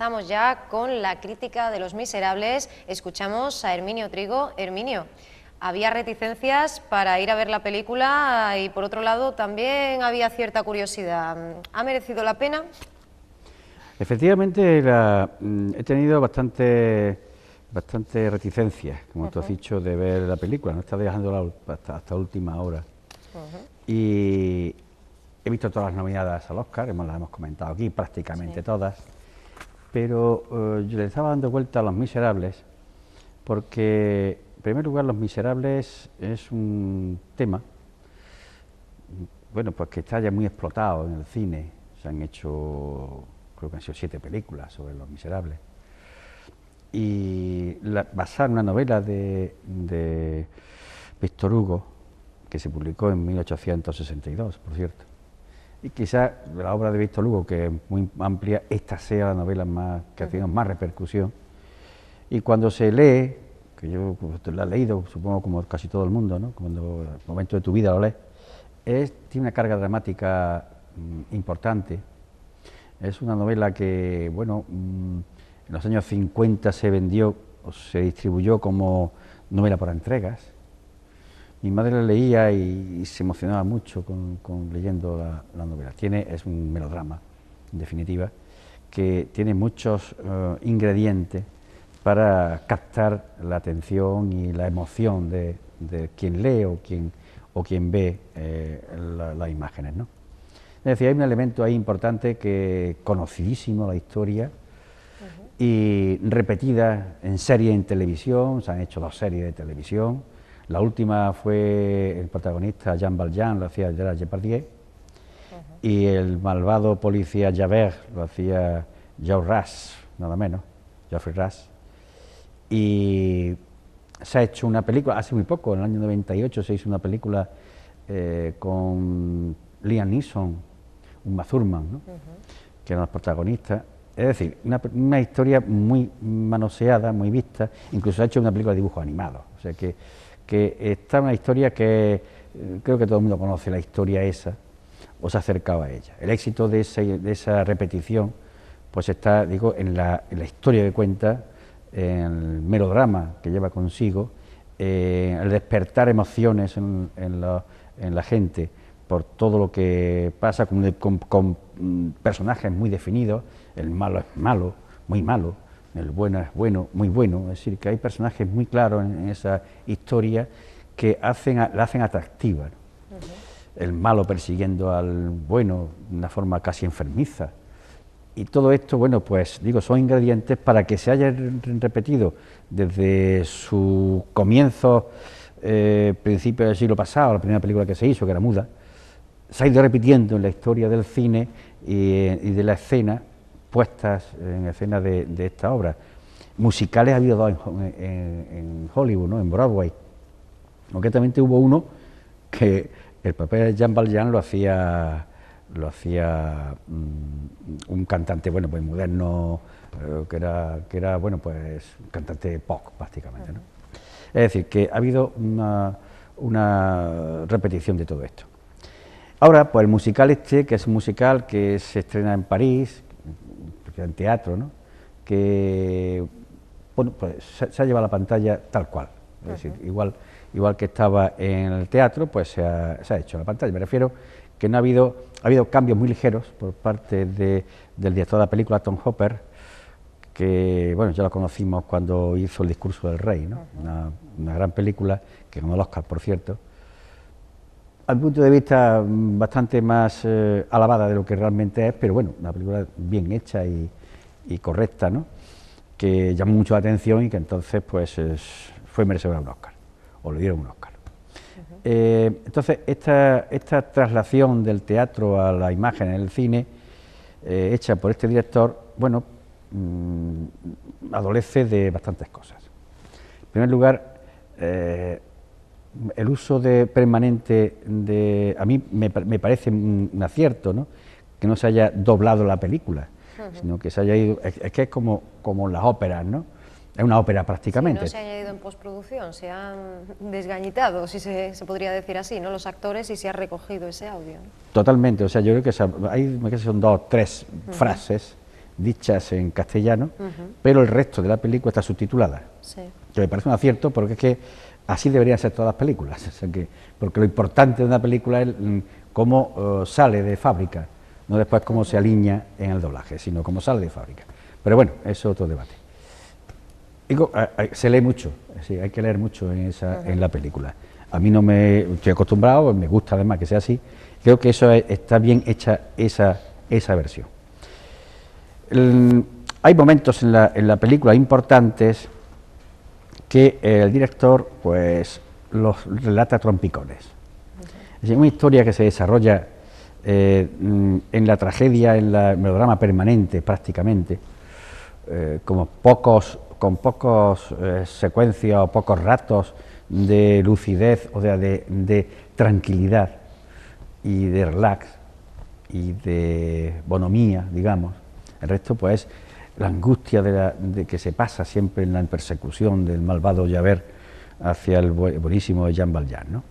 comenzamos ya con la crítica de Los Miserables. Escuchamos a Herminio Trigo. Herminio, había reticencias para ir a ver la película y por otro lado también había cierta curiosidad. ¿Ha merecido la pena? Efectivamente, he tenido bastante reticencias, como tú has dicho, de ver la película. No estaba dejándola hasta última hora. Y he visto todas las nominadas al Oscar, las hemos comentado aquí, prácticamente todas. Pero yo le estaba dando vuelta a Los Miserables, porque, en primer lugar, Los Miserables es un tema, bueno, pues que está ya muy explotado en el cine. Se han hecho, creo que han sido 7 películas sobre Los Miserables. Y basada en una novela de Víctor Hugo, que se publicó en 1862, por cierto. Y quizás la obra de Víctor Hugo, que es muy amplia, esta sea la novela que ha tenido más repercusión. Y cuando se lee, que yo la he leído, supongo como casi todo el mundo, ¿no? Cuando en el momento de tu vida lo lees, tiene una carga dramática importante. Es una novela que, bueno, en los años 50 se vendió o se distribuyó como novela por entregas. Mi madre la leía y se emocionaba mucho leyendo la novela. Es un melodrama, en definitiva, que tiene muchos ingredientes para captar la atención y la emoción de quien lee o quien ve las imágenes, ¿no? Es decir, hay un elemento ahí importante que conocidísimo, la historia, y repetida en series en televisión. Se han hecho 2 series de televisión. La última fue el protagonista Jean Valjean, lo hacía Gerard Depardieu, y el malvado policía Javert lo hacía Geoffrey Rush, nada menos, Geoffrey Rush. Y se ha hecho una película, hace muy poco, en el año 98, se hizo una película con Liam Neeson, Uma Thurman, ¿no? Que eran los protagonistas. Es decir, una historia muy manoseada, muy vista. Incluso se ha hecho una película de dibujos animados. O sea que está una historia que creo que todo el mundo conoce, la historia esa, o se ha acercado a ella. El éxito de esa repetición pues está, digo, en la historia que cuenta, en el melodrama que lleva consigo, el despertar emociones en la gente por todo lo que pasa, con personajes muy definidos. El malo es malo, muy malo, el bueno es bueno, muy bueno. Es decir, que hay personajes muy claros en esa historia que la hacen atractiva, ¿no? El malo persiguiendo al bueno de una forma casi enfermiza. Y todo esto, bueno, pues digo, son ingredientes para que se haya repetido desde su comienzo, principio del siglo pasado, la primera película que se hizo, que era muda. Se ha ido repitiendo en la historia del cine y de la escena, puestas en escena de esta obra. Musicales ha habido 2 en Hollywood, ¿no? En Broadway. Concretamente hubo uno que el papel de Jean Valjean lo hacía un cantante, bueno, pues moderno, que era bueno, pues un cantante pop, prácticamente, ¿no? Es decir, que ha habido una repetición de todo esto. Ahora, pues el musical que es un musical que se estrena en París, en teatro, ¿no? Que, bueno, pues se ha llevado a la pantalla tal cual. Es decir, igual que estaba en el teatro, pues se ha hecho a la pantalla. Me refiero que no ha habido cambios muy ligeros por parte del director de la película, Tom Hopper, que, bueno, ya lo conocimos cuando hizo El discurso del rey, ¿no? Una gran película, que ganó el Oscar, por cierto, al punto de vista bastante más alabada de lo que realmente es, pero bueno, una película bien hecha y correcta, ¿no? Que llamó mucho la atención y que entonces pues fue merecedora de un Oscar, o le dieron un Oscar. Entonces, esta traslación del teatro a la imagen en el cine, hecha por este director, bueno, adolece de bastantes cosas. En primer lugar, el uso permanente a mí me parece un acierto, ¿no? Que no se haya doblado la película, sino que se haya ido, es que es como las óperas, ¿no? Es una ópera prácticamente. Sí, no se ha ido en postproducción, se han desgañitado, si se podría decir así, ¿no? Los actores, y se ha recogido ese audio, ¿no? Totalmente, o sea, yo creo que son 2 o 3 frases dichas en castellano, pero el resto de la película está subtitulada. Sí. Que me parece un acierto porque es que así deberían ser todas las películas. O sea porque lo importante de una película es cómo sale de fábrica, no después cómo se alinea en el doblaje, sino cómo sale de fábrica. Pero bueno, eso es otro debate. Digo, se lee mucho, sí, hay que leer mucho en la película. A mí no me estoy acostumbrado, me gusta además que sea así. Creo que eso está bien hecha esa versión. Hay momentos en la película importantes que el director pues los relata a trompicones. Es decir, una historia que se desarrolla en la tragedia, en el melodrama permanente prácticamente, con pocos secuencias o pocos ratos de lucidez, o sea, de tranquilidad y de relax y de bonomía, digamos. El resto, pues, la angustia de que se pasa siempre en la persecución del malvado Javert hacia el buenísimo Jean Valjean, ¿no?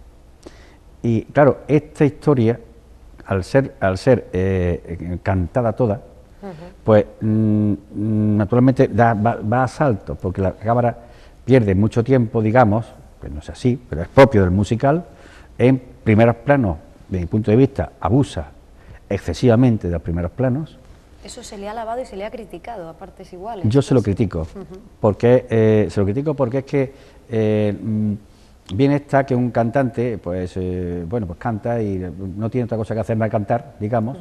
Y claro, esta historia, al ser cantada toda, pues naturalmente va a saltos, porque la cámara pierde mucho tiempo, digamos, que no es así, pero es propio del musical, en primeros planos. Desde mi punto de vista, abusa excesivamente de los primeros planos. Eso se le ha alabado y se le ha criticado a partes iguales. Yo se lo critico, porque es que bien está que un cantante, pues bueno, pues canta y no tiene otra cosa que hacer más que cantar, digamos,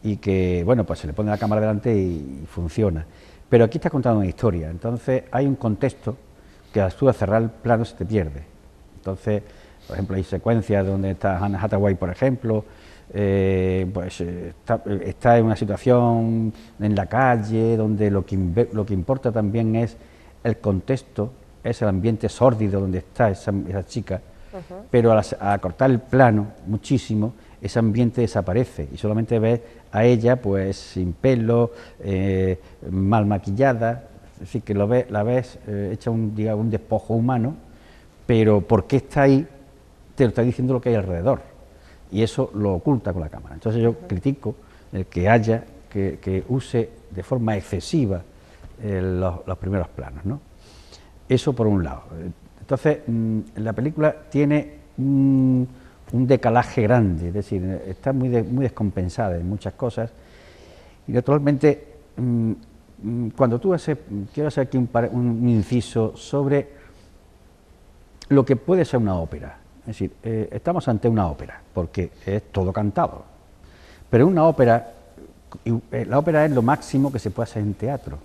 y que, bueno, pues se le pone la cámara delante y funciona. Pero aquí está contando una historia, entonces hay un contexto que al tú cerrar el plano se te pierde. Entonces, por ejemplo, hay secuencias donde está Anne Hathaway, por ejemplo, pues está en una situación en la calle donde lo que importa también es el contexto, es el ambiente sórdido donde está esa chica, pero a cortar el plano muchísimo, ese ambiente desaparece y solamente ves a ella pues sin pelo, mal maquillada, es decir, que la ves hecha un despojo humano, pero ¿por qué está ahí? Te lo está diciendo lo que hay alrededor, y eso lo oculta con la cámara. Entonces yo critico el que use de forma excesiva los primeros planos, ¿no? Eso por un lado. Entonces la película tiene un decalaje grande, es decir, está muy descompensada en muchas cosas, y naturalmente cuando quiero hacer aquí un inciso sobre lo que puede ser una ópera. Es decir, estamos ante una ópera, porque es todo cantado. Pero una ópera, la ópera es lo máximo que se puede hacer en teatro.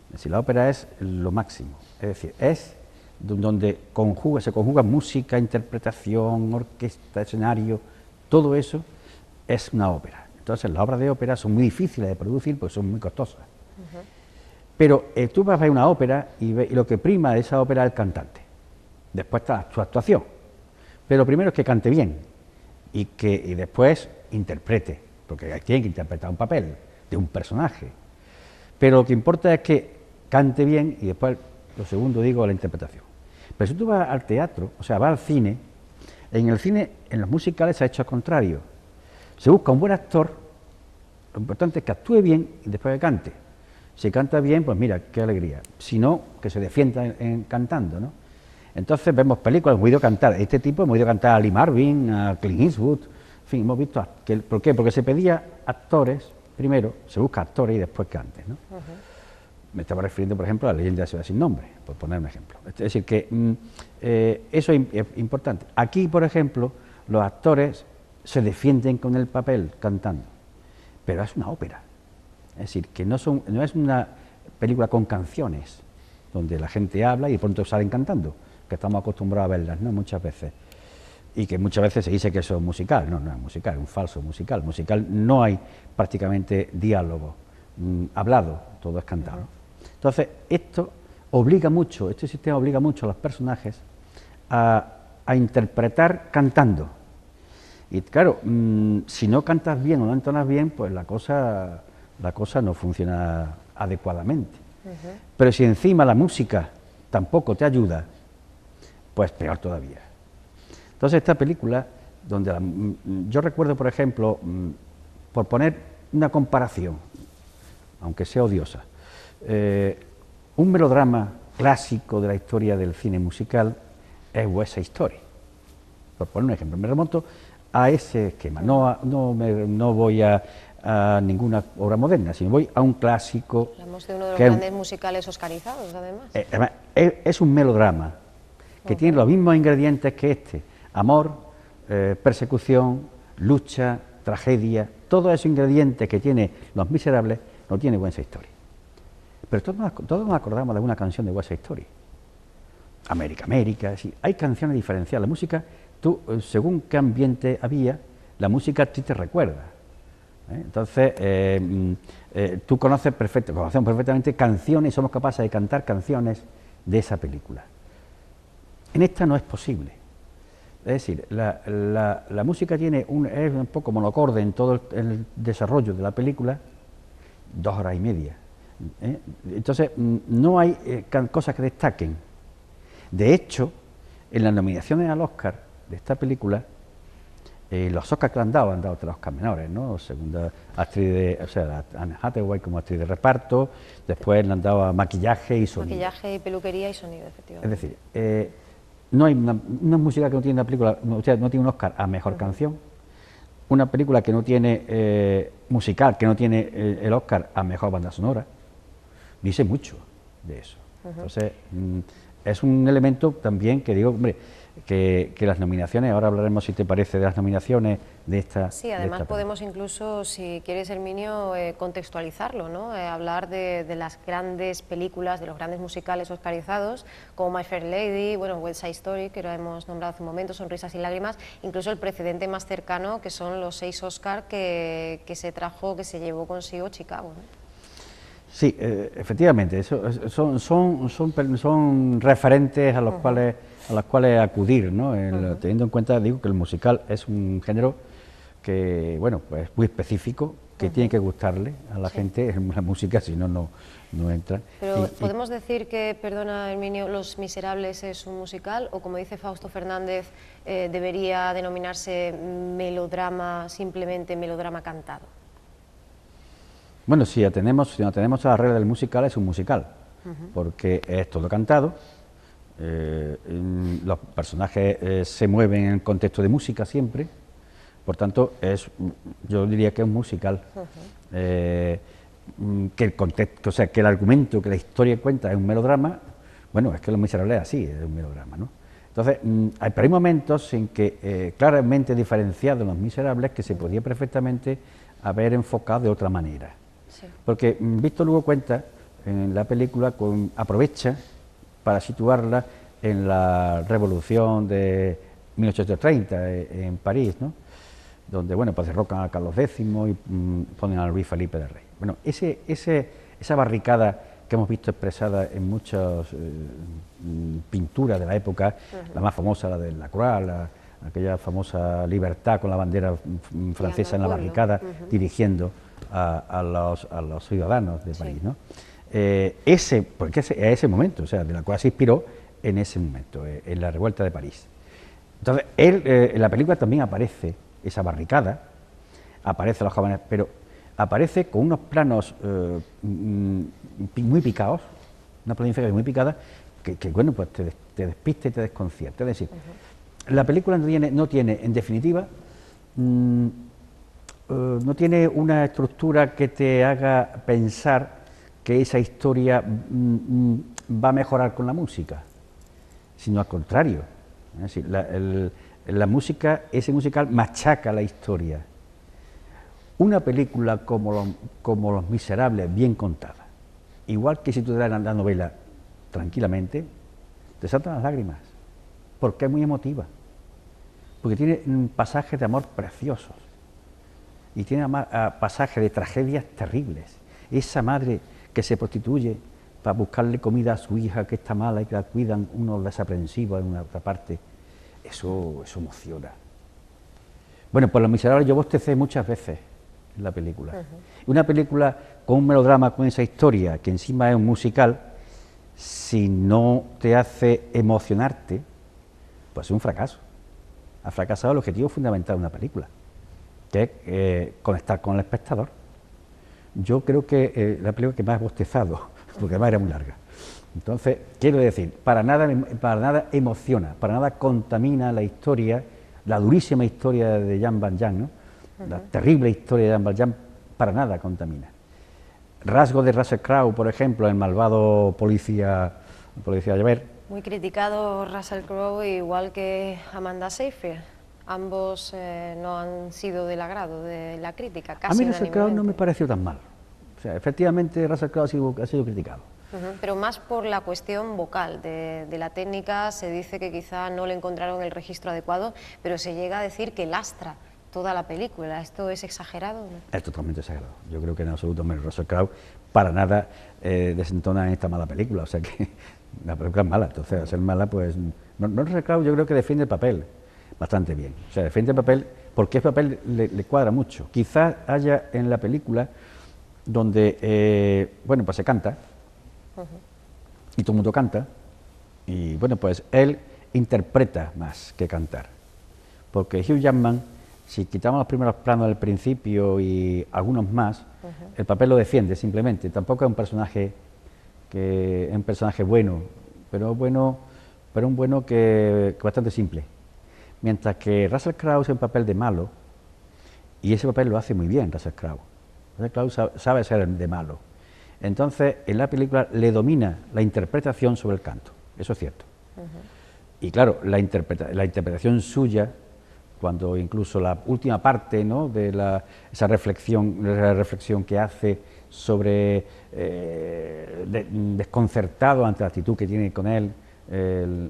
Es decir, la ópera es lo máximo. Es decir, es donde se conjuga música, interpretación, orquesta, escenario, todo eso es una ópera. Entonces, las obras de ópera son muy difíciles de producir porque son muy costosas. Pero tú vas a ver una ópera y lo que prima de esa ópera es el cantante. Después está su actuación. Pero primero es que cante bien y después interprete, porque tiene que interpretar un papel de un personaje. Pero lo que importa es que cante bien y después, lo segundo digo, la interpretación. Pero si tú vas al teatro, o sea, vas al cine, en el cine, en los musicales se ha hecho al contrario. Se busca un buen actor, lo importante es que actúe bien y después que cante. Si canta bien, pues mira, qué alegría. Si no, que se defienda cantando, ¿no? Entonces vemos películas, hemos ido a cantar, este tipo hemos ido a cantar a Lee Marvin, a Clint Eastwood, en fin, hemos visto, ¿por qué? Porque se pedía actores, primero, se busca actores y después cantes, ¿no? Me estaba refiriendo, por ejemplo, a La leyenda de la ciudad sin nombre, por poner un ejemplo. Es decir, que eso es importante. Aquí, por ejemplo, los actores se defienden con el papel cantando, pero es una ópera. Es decir, que no es una película con canciones, donde la gente habla y de pronto salen cantando, que estamos acostumbrados a verlas, ¿no? Muchas veces. Y que muchas veces se dice que eso es musical. No, no es musical, es un falso musical. Musical no hay prácticamente diálogo hablado, todo es cantado. Entonces, esto obliga mucho, este sistema obliga mucho a los personajes a interpretar cantando. Y claro, si no cantas bien o no entonas bien, pues la cosa no funciona adecuadamente. Pero si encima la música tampoco te ayuda, pues peor todavía. Entonces esta película, donde yo recuerdo, por ejemplo, por poner una comparación, aunque sea odiosa. Un melodrama clásico de la historia del cine musical es West Side Story, por poner un ejemplo. Me remonto a ese esquema, no voy a ninguna obra moderna, sino voy a un clásico. Hablamos de uno de los grandes musicales oscarizados, además. Además, es un melodrama que tiene los mismos ingredientes que este: amor, persecución, lucha, tragedia. Todos esos ingredientes que tiene Los Miserables no tiene West Side Story. Pero todos nos acordamos de una canción de West Side Story. América, América, sí. Hay canciones diferenciadas. La música, tú, según qué ambiente había, la música a ti te recuerda. Entonces, tú conocemos perfectamente canciones y somos capaces de cantar canciones de esa película. En esta no es posible. Es decir, la música es un poco monocorde en todo el desarrollo de la película, 2 horas y media. Entonces, no hay cosas que destaquen. De hecho, en las nominaciones al Oscar de esta película, los Oscars que le han dado 3 Oscars menores, ¿no? Segunda actriz Anne Hathaway como actriz de reparto, después le han dado a maquillaje y sonido. Maquillaje y peluquería y sonido, efectivamente. Es decir, no hay una música que no tiene una película, no tiene un Oscar a mejor canción, una película que no tiene musical, que no tiene el Oscar a mejor banda sonora. Dice mucho de eso. Entonces, es un elemento también que digo, hombre, que las nominaciones, ahora hablaremos, si te parece, de las nominaciones de esta. Sí, además podemos incluso, si quieres, Herminio, contextualizarlo, ¿no? Hablar de las grandes películas, de los grandes musicales oscarizados, como My Fair Lady, bueno, West Side Story, que lo hemos nombrado hace un momento, Sonrisas y Lágrimas, incluso el precedente más cercano, que son los 6 Oscar que se llevó consigo Chicago, ¿no? Sí, efectivamente, son referentes a los cuales acudir, ¿no? Teniendo en cuenta, digo, que el musical es un género que, bueno, pues muy específico, que tiene que gustarle a la gente, la música, si no, no entra. Pero ¿podemos decir que, perdona Herminio, Los Miserables es un musical, o como dice Fausto Fernández, debería denominarse melodrama, simplemente melodrama cantado? Bueno, si nos atenemos a la regla del musical, es un musical, porque es todo cantado, los personajes se mueven en el contexto de música siempre, por tanto, yo diría que es un musical, que el contexto, o sea, que el argumento, que la historia cuenta es un melodrama. Bueno, es que Los Miserables es así, es un melodrama, ¿no? Entonces, hay momentos en que claramente diferenciado Los Miserables, que se podía perfectamente haber enfocado de otra manera. Sí. Porque Víctor Hugo cuenta en la película, aprovecha para situarla en la Revolución de 1830 en París, ¿no? Donde, bueno, pues derrocan a Carlos X y ponen a Luis Felipe de Rey. Bueno, esa barricada que hemos visto expresada en muchas pinturas de la época, la más famosa, la de Lacroix, aquella famosa Libertad con la bandera francesa en la barricada, dirigiendo a los ciudadanos de París, ¿no? Porque ese momento, o sea, de la cual se inspiró en ese momento, en la revuelta de París. Entonces, en la película también aparece esa barricada, aparecen los jóvenes, pero aparece con unos planos muy picados, una planificación muy picada, que bueno, pues te despista y te desconcierta. Es decir, la película no tiene, en definitiva, no tiene una estructura que te haga pensar que esa historia va a mejorar con la música, sino al contrario. Es decir, la música, ese musical machaca la historia. Una película como Los Miserables, bien contada, igual que si tú te das la novela tranquilamente, te saltan las lágrimas, porque es muy emotiva, porque tiene pasajes de amor preciosos, y tiene pasajes de tragedias terribles. Esa madre que se prostituye para buscarle comida a su hija que está mala y que la cuidan unos desaprensivos en una otra parte, eso emociona. Bueno, pues Los Miserables yo bostecé muchas veces en la película. Una película con un melodrama, con esa historia, que encima es un musical, si no te hace emocionarte, pues es un fracaso. Ha fracasado el objetivo fundamental de una película, que es conectar con el espectador. yo creo que la película que más he bostezado, porque además era muy larga. Entonces, quiero decir, para nada emociona, para nada contamina la historia, la durísima historia de Jean Valjean, ¿no? La terrible historia de Jean Valjean, para nada contamina. Rasgos de Russell Crowe, por ejemplo, el malvado policía Javert. Muy criticado Russell Crowe, igual que Amanda Seyfried. Ambos no han sido del agrado de la crítica, casi A mí Russell Crowe no me unánimemente. pareció tan mal. O sea, efectivamente Russell Crowe ha sido criticado. Pero más por la cuestión vocal de la técnica, se dice que quizá no le encontraron el registro adecuado, pero se llega a decir que lastra toda la película. ¿Esto es exagerado? Es totalmente exagerado. Yo creo que en absoluto Russell Crowe para nada desentona en esta mala película. O sea que la película es mala, entonces al ser mala, pues... Russell Crowe yo creo que defiende el papel bastante bien. O sea, defiende el papel porque ese papel le cuadra mucho. Quizás haya en la película donde, bueno, pues se canta, y todo el mundo canta, y bueno, pues él interpreta más que cantar, porque Hugh Jackman, si quitamos los primeros planos del principio y algunos más, el papel lo defiende simplemente. Tampoco es un personaje bueno, pero un bueno que bastante simple, mientras que Russell Crowe es un papel de malo, y ese papel lo hace muy bien Russell Crowe. Russell Crowe sabe ser de malo. Entonces, en la película le domina la interpretación sobre el canto, eso es cierto. Y claro, la interpretación suya, cuando incluso la última parte, ¿no?, de esa reflexión que hace sobre desconcertado ante la actitud que tiene con él,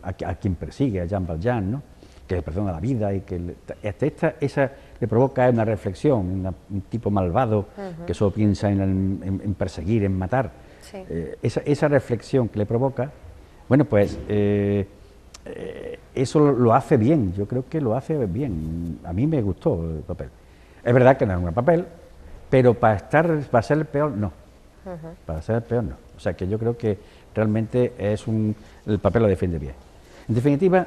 a quien persigue, a Jean Valjean, ¿no?, que le perdona la vida y que esa le provoca una reflexión, un tipo malvado que solo piensa en perseguir, en matar. Sí. Esa reflexión que le provoca, bueno, pues eso lo hace bien, yo creo que lo hace bien. A mí me gustó el papel. Es verdad que no es un buen papel, pero para ser el peor, no. Para ser el peor, no. O sea que yo creo que realmente el papel lo defiende bien. En definitiva,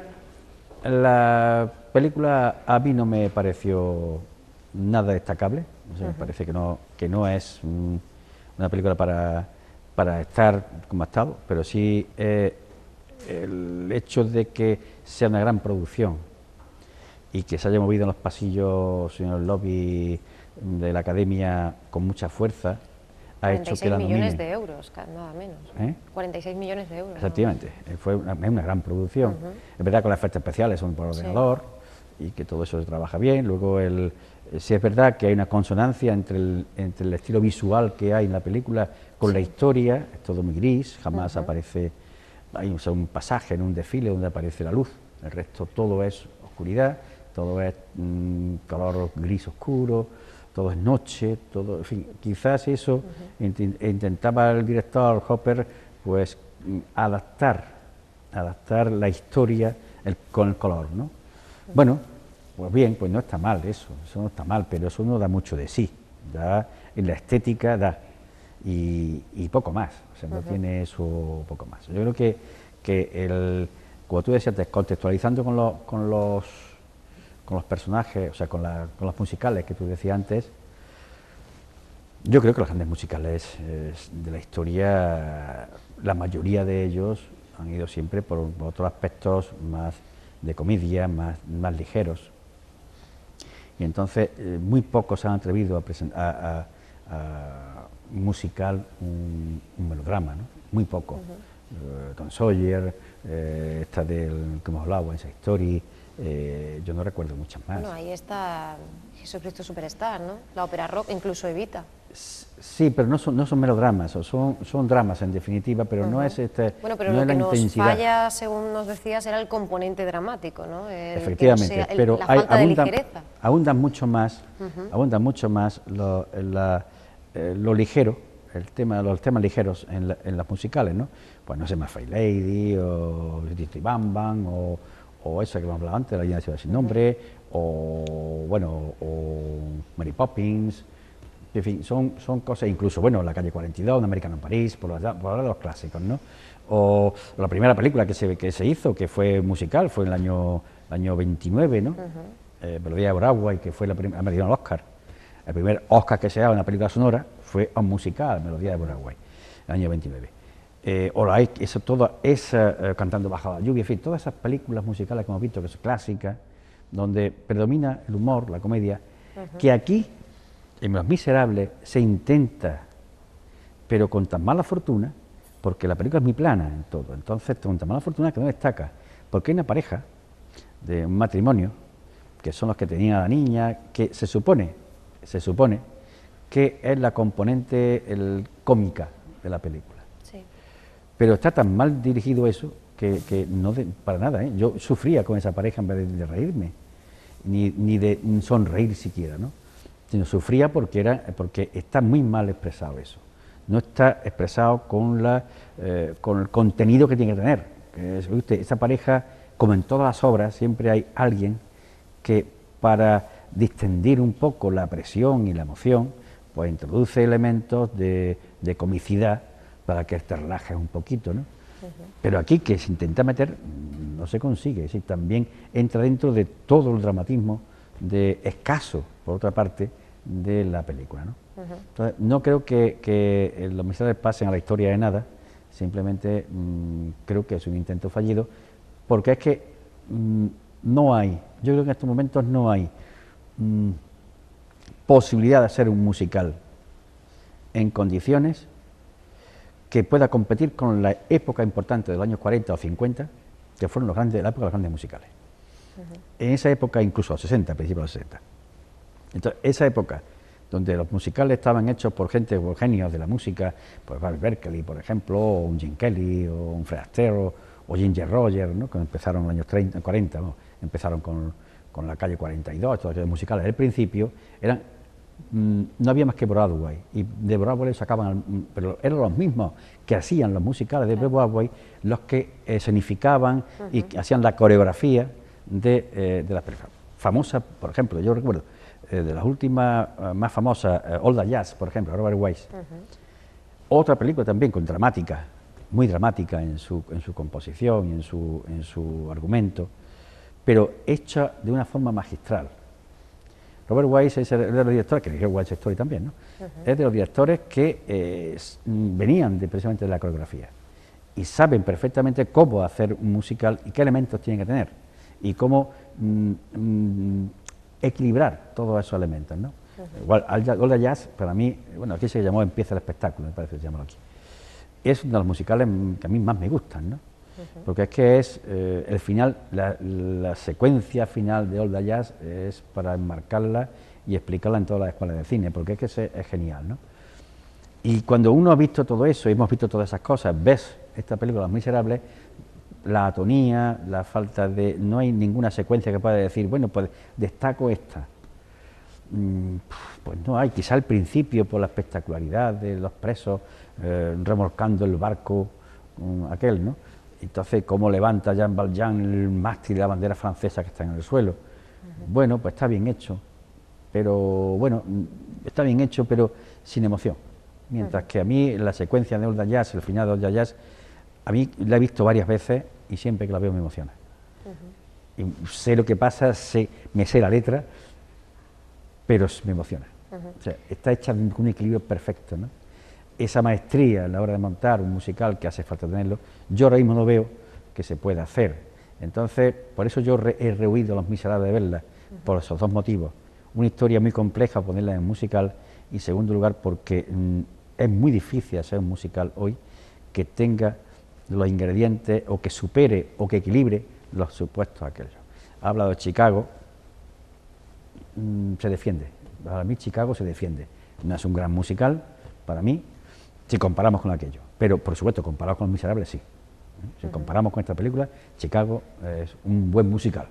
la película a mí no me pareció nada destacable, o sea, me parece que no es una película para estar como ha estado, pero sí el hecho de que sea una gran producción y que se haya movido en los pasillos, en el lobby de la Academia con mucha fuerza, ha hecho que la 46 millones nominen. de euros, nada menos. 46 millones de euros. Efectivamente, fue una gran producción. Es verdad que los efectos especiales son por ordenador y que todo eso se trabaja bien. Luego, sí es verdad que hay una consonancia entre el estilo visual que hay en la película con la historia, es todo muy gris, jamás aparece, hay un pasaje en un desfile donde aparece la luz, el resto todo es oscuridad, todo es color gris oscuro, todo es noche, todo, en fin, quizás eso intentaba el director Hopper, pues adaptar la historia con el color, ¿no? Bueno, pues bien, pues no está mal eso no está mal, pero eso no da mucho de sí, en la estética da, y poco más, o sea, no tiene eso poco más. Yo creo que como tú decías, descontextualizando con los personajes, o sea, con los musicales que tú decías antes, yo creo que los grandes musicales de la historia, la mayoría de ellos han ido siempre por otros aspectos más de comedia, más ligeros. Y entonces muy pocos se han atrevido a presentar a musical un melodrama, ¿no? Muy poco. Tom Sawyer, esta que hemos hablado, West Side Story, yo no recuerdo muchas más. Bueno, ahí está Jesucristo Superstar, ¿no? La ópera rock, incluso Evita. Sí, pero no son melodramas, son dramas en definitiva, pero no es Bueno, pero no lo es la que nos intensidad. falla, según nos decías, era el componente dramático, ¿no? Efectivamente, pero la falta de ligereza. abundan mucho más lo ligero, los temas ligeros en las musicales, ¿no? Pues no sé, más Fair Lady, o Tito y Bam Bam, o esa que hemos hablado antes, La Llena de Ciudad sin Nombre, o Mary Poppins. En fin, son cosas, incluso, bueno, La Calle 42, Un Americano en París, por hablar de los clásicos, ¿no? O la primera película que se hizo, que fue musical, fue en el año 29, ¿no? Melodía de Broadway, que fue me dieron el Oscar. El primer Oscar que se daba en una película sonora fue un musical, Melodía de Broadway, el año 29. Cantando bajo la lluvia, en fin, todas esas películas musicales que hemos visto, que son clásicas, donde predomina el humor, la comedia, que aquí, en Los Miserables, se intenta, pero con tan mala fortuna, porque la película es muy plana en todo, entonces con tan mala fortuna que no destaca, porque hay una pareja de un matrimonio, que son los que tenían a la niña, que se supone que es la componente cómica de la película. Sí. Pero está tan mal dirigido eso que no para nada, ¿eh? Yo sufría con esa pareja en vez de reírme, ni de sonreír siquiera, ¿no? Sino sufría porque está muy mal expresado eso. No está expresado con el contenido que tiene que tener. Esa pareja, como en todas las obras, siempre hay alguien que, para distendir un poco la presión y la emoción, pues introduce elementos de comicidad para que te relajes un poquito, ¿no? Pero aquí, que se intenta meter, no se consigue, es decir, también entra dentro de todo el dramatismo escaso, por otra parte, de la película, ¿no? Entonces, no creo que Los Miserables pasen a la historia de nada, simplemente creo que es un intento fallido, porque es que no hay, yo creo que en estos momentos no hay posibilidad de hacer un musical en condiciones que pueda competir con la época importante de los años 40 o 50, que fueron la época de los grandes musicales. En esa época, incluso los 60, principios de los 60. Entonces, esa época donde los musicales estaban hechos por gente, por genios de la música, pues Burt Berkeley, por ejemplo, o un Gene Kelly, o un Fred Astaire, o Ginger Rogers, ¿no?, que empezaron en los años 30, 40, ¿no?, empezaron con La Calle 42, todos los musicales del principio, no había más que Broadway, y de Broadway sacaban, pero eran los mismos que hacían los musicales de Broadway, los que escenificaban y que hacían la coreografía de las películas. Famosas, por ejemplo, yo recuerdo, de las últimas más famosas, All the Jazz, por ejemplo, Robert Wise. Otra película también dramática, muy dramática en su composición y en su argumento, pero hecha de una forma magistral. Robert Wise es de los directores, que dirigió West Story también, ¿no? Es de los directores que venían precisamente de la coreografía y saben perfectamente cómo hacer un musical y qué elementos tienen que tener y cómo equilibrar todos esos elementos, ¿no? Igual, All the Jazz, para mí, bueno, aquí se llamó Empieza el espectáculo, me parece que se llama aquí. Es uno de los musicales que a mí más me gustan, ¿no? Porque es que es el final, la secuencia final de All the Jazz es para enmarcarla y explicarla en todas las escuelas de cine, porque es que es genial, ¿no? Y cuando uno ha visto todo eso, y hemos visto todas esas cosas, ves esta película Los Miserables, la atonía, la falta de... no hay ninguna secuencia que pueda decir, bueno, pues destaco esta. Pues no hay, quizá al principio por la espectacularidad de los presos remolcando el barco aquel, ¿no? Entonces, cómo levanta Jean Valjean el mástil de la bandera francesa que está en el suelo. Bueno, pues está bien hecho, pero sin emoción. Mientras que a mí la secuencia de All the Jazz, el final de All the Jazz, a mí la he visto varias veces y siempre que la veo me emociona. Y sé lo que pasa, me sé la letra, pero me emociona. O sea, está hecha con un equilibrio perfecto, ¿no? Esa maestría a la hora de montar un musical, que hace falta tenerlo, yo ahora mismo no veo que se pueda hacer. Entonces, por eso yo he rehuido Los Miserables de verla, por esos dos motivos. Una historia muy compleja ponerla en musical, y en segundo lugar porque es muy difícil hacer un musical hoy que tenga los ingredientes, o que supere o que equilibre los supuestos aquellos. Ha hablado de Chicago, se defiende. Para mí Chicago se defiende. No es un gran musical, para mí, si comparamos con aquello, pero por supuesto, comparado con Los Miserables, sí. Si comparamos con esta película, Chicago es un buen musical.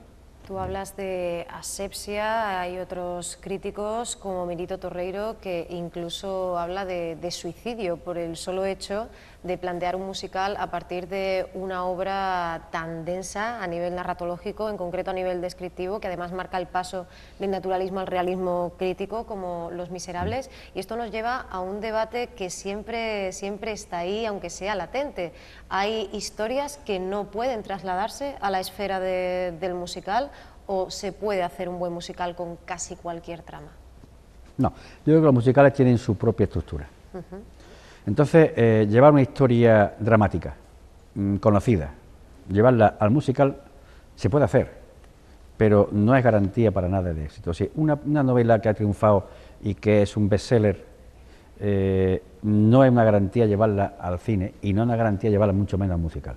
Tú hablas de asepsia, hay otros críticos como Milito Torreiro que incluso habla de suicidio por el solo hecho de plantear un musical a partir de una obra tan densa a nivel narratológico, en concreto a nivel descriptivo, que además marca el paso del naturalismo al realismo crítico como Los Miserables, y esto nos lleva a un debate que siempre está ahí, aunque sea latente. Hay historias que no pueden trasladarse a la esfera del musical, ¿o se puede hacer un buen musical con casi cualquier trama? No, yo creo que los musicales tienen su propia estructura. Entonces, llevar una historia dramática, conocida, llevarla al musical se puede hacer, pero no es garantía para nada de éxito. Si una novela que ha triunfado y que es un bestseller, no es una garantía llevarla al cine y no es una garantía llevarla mucho menos al musical.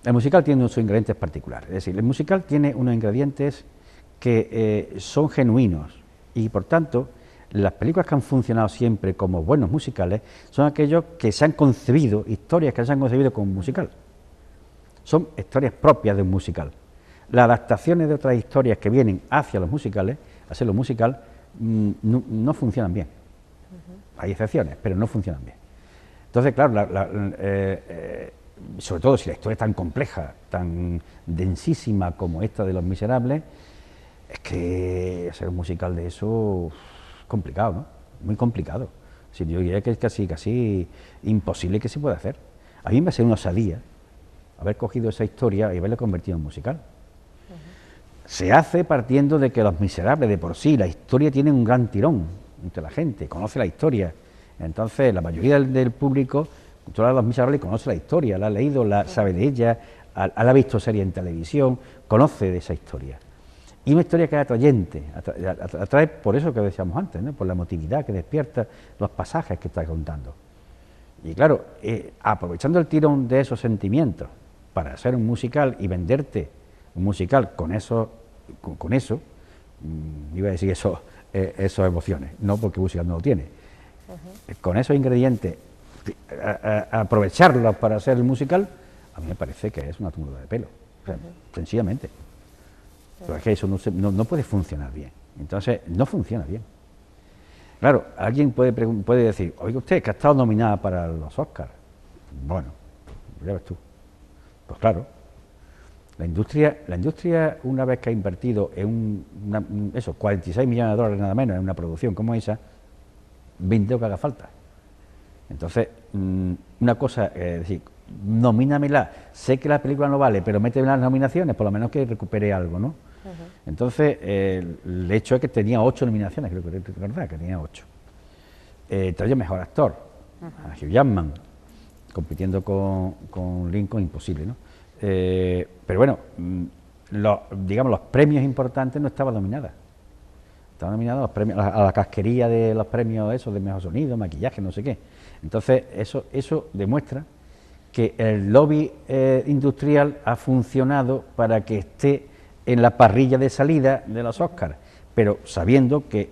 El musical tiene sus ingredientes particulares, es decir, el musical tiene unos ingredientes que son genuinos y por tanto las películas que han funcionado siempre como buenos musicales son aquellos que se han concebido, historias que se han concebido como musical. Son historias propias de un musical. Las adaptaciones de otras historias que vienen hacia los musicales, hacia lo musical, no funcionan bien. Hay excepciones, pero no funcionan bien. Entonces, claro, sobre todo si la historia es tan compleja, tan densísima como esta de Los Miserables, es que hacer un musical de eso es complicado, ¿no? Muy complicado. Yo diría que es casi imposible que se pueda hacer. A mí me hace una osadía haber cogido esa historia y haberla convertido en musical. Se hace partiendo de que Los Miserables de por sí, la historia tiene un gran tirón entre la gente, conoce la historia. Entonces, la mayoría del público, tú hablas de Los Miserables, conoce la historia, la ha leído, sabe de ella, la ha visto serie en televisión, conoce de esa historia. Y una historia que es atrayente, atrae por eso que decíamos antes, ¿no? Por la emotividad que despierta los pasajes que está contando. Y claro, aprovechando el tirón de esos sentimientos para hacer un musical y venderte un musical con eso, iba a decir esas emociones, no porque musical no lo tiene, con esos ingredientes, aprovecharlos para hacer el musical, a mí me parece que es una tumba de pelo, o sea, sencillamente. Pero es que eso no puede funcionar bien. Entonces, no funciona bien. Claro, alguien puede decir, oiga usted, que ha estado nominada para los Oscars. Bueno, ya ves tú. Pues claro, la industria una vez que ha invertido en 46 millones de dólares nada menos en una producción como esa, vende lo que haga falta. Entonces, una cosa es decir, nomínamela, sé que la película no vale, pero méteme las nominaciones, por lo menos que recupere algo, ¿no? Entonces, el hecho es que tenía 8 nominaciones, creo que recordar que tenía 8. Entre ellos Mejor Actor, a Hugh Jackman, compitiendo con Lincoln, imposible, ¿no? Pero bueno, digamos, los premios importantes no estaban nominadas. Estaban nominados los premios, a la casquería de los premios esos de mejor sonido, maquillaje, no sé qué. Entonces, eso demuestra que el lobby industrial ha funcionado para que esté en la parrilla de salida de los Oscars, pero sabiendo que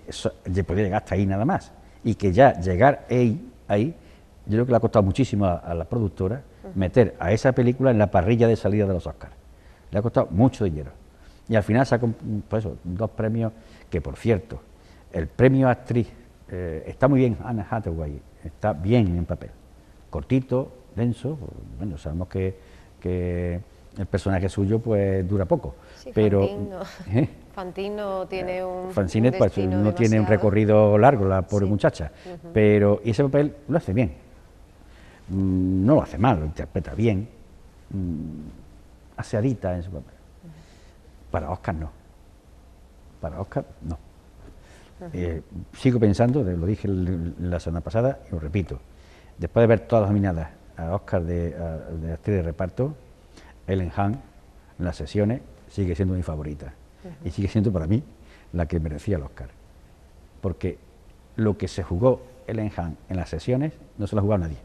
podía llegar hasta ahí nada más, y que ya llegar ahí, yo creo que le ha costado muchísimo a la productora meter a esa película en la parrilla de salida de los Oscars. Le ha costado mucho dinero. Y al final sacó pues eso, 2 premios que, por cierto, el premio a actriz está muy bien, Anne Hathaway, está bien en papel, cortito, denso, bueno, sabemos que el personaje suyo pues dura poco, sí, pero Fantine no tiene un Fantine pues, no demasiado. tiene un recorrido largo, la pobre muchacha, pero ese papel lo hace bien, no lo hace mal, lo interpreta bien, aseadita en su papel. Para Oscar no, para Oscar no. Sigo pensando, lo dije la semana pasada y lo repito, después de ver todas las nominadas a Oscar de actriz de reparto, Helen Hunt en las sesiones sigue siendo mi favorita y sigue siendo para mí la que merecía el Oscar, porque lo que se jugó Helen Hunt en las sesiones no se lo ha jugado nadie.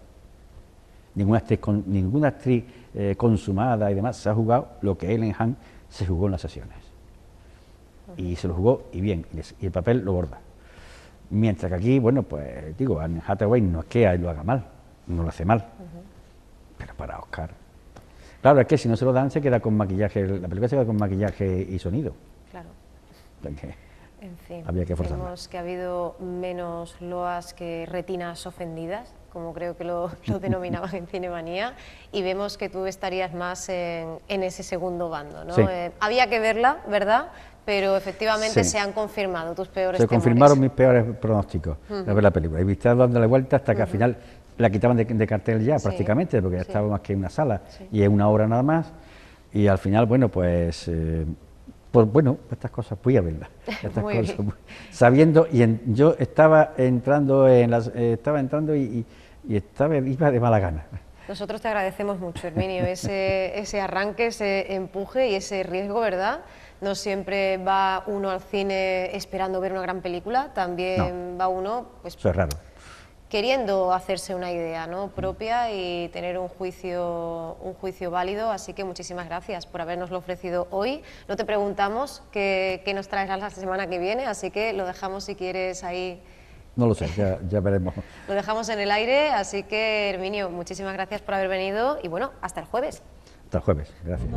Ninguna actriz consumada y demás se ha jugado lo que Helen Hunt se jugó en las sesiones. Y se lo jugó y bien, y el papel lo borda. Mientras que aquí, bueno, pues digo, Anne Hathaway no es que lo haga mal, no lo hace mal, pero para Oscar. Claro, es que si no se lo dan se queda con maquillaje, la película se queda con maquillaje y sonido. Claro. Porque en fin, había que forzarla. vemos que ha habido menos loas que retinas ofendidas, como creo que lo denominaban en Cinemanía, y vemos que tú estarías más en ese segundo bando, ¿no? Sí. Había que verla, ¿verdad?, pero efectivamente Sí. se han confirmado tus peores Se temores. confirmaron mis peores pronósticos de ver la película. Y estaba dándole vuelta hasta que al final la quitaban de cartel ya, Sí. prácticamente, porque ya estaba más que en una sala Sí. y es 1 hora nada más. Y al final, bueno, pues Pues bueno, estas cosas, voy a verlas. Estas Muy cosas, bien. sabiendo, yo estaba entrando y iba de mala gana. Nosotros te agradecemos mucho, Herminio, ese arranque, ese empuje y ese riesgo, ¿verdad? No siempre va uno al cine esperando ver una gran película, también va uno pues, Eso es raro. queriendo hacerse una idea, ¿no?, propia y tener un juicio válido, así que muchísimas gracias por habernoslo ofrecido hoy. No te preguntamos qué nos traerás la semana que viene, así que lo dejamos si quieres ahí. No lo sé, ya veremos. Lo dejamos en el aire, así que Herminio, muchísimas gracias por haber venido y bueno, hasta el jueves. Hasta el jueves, gracias.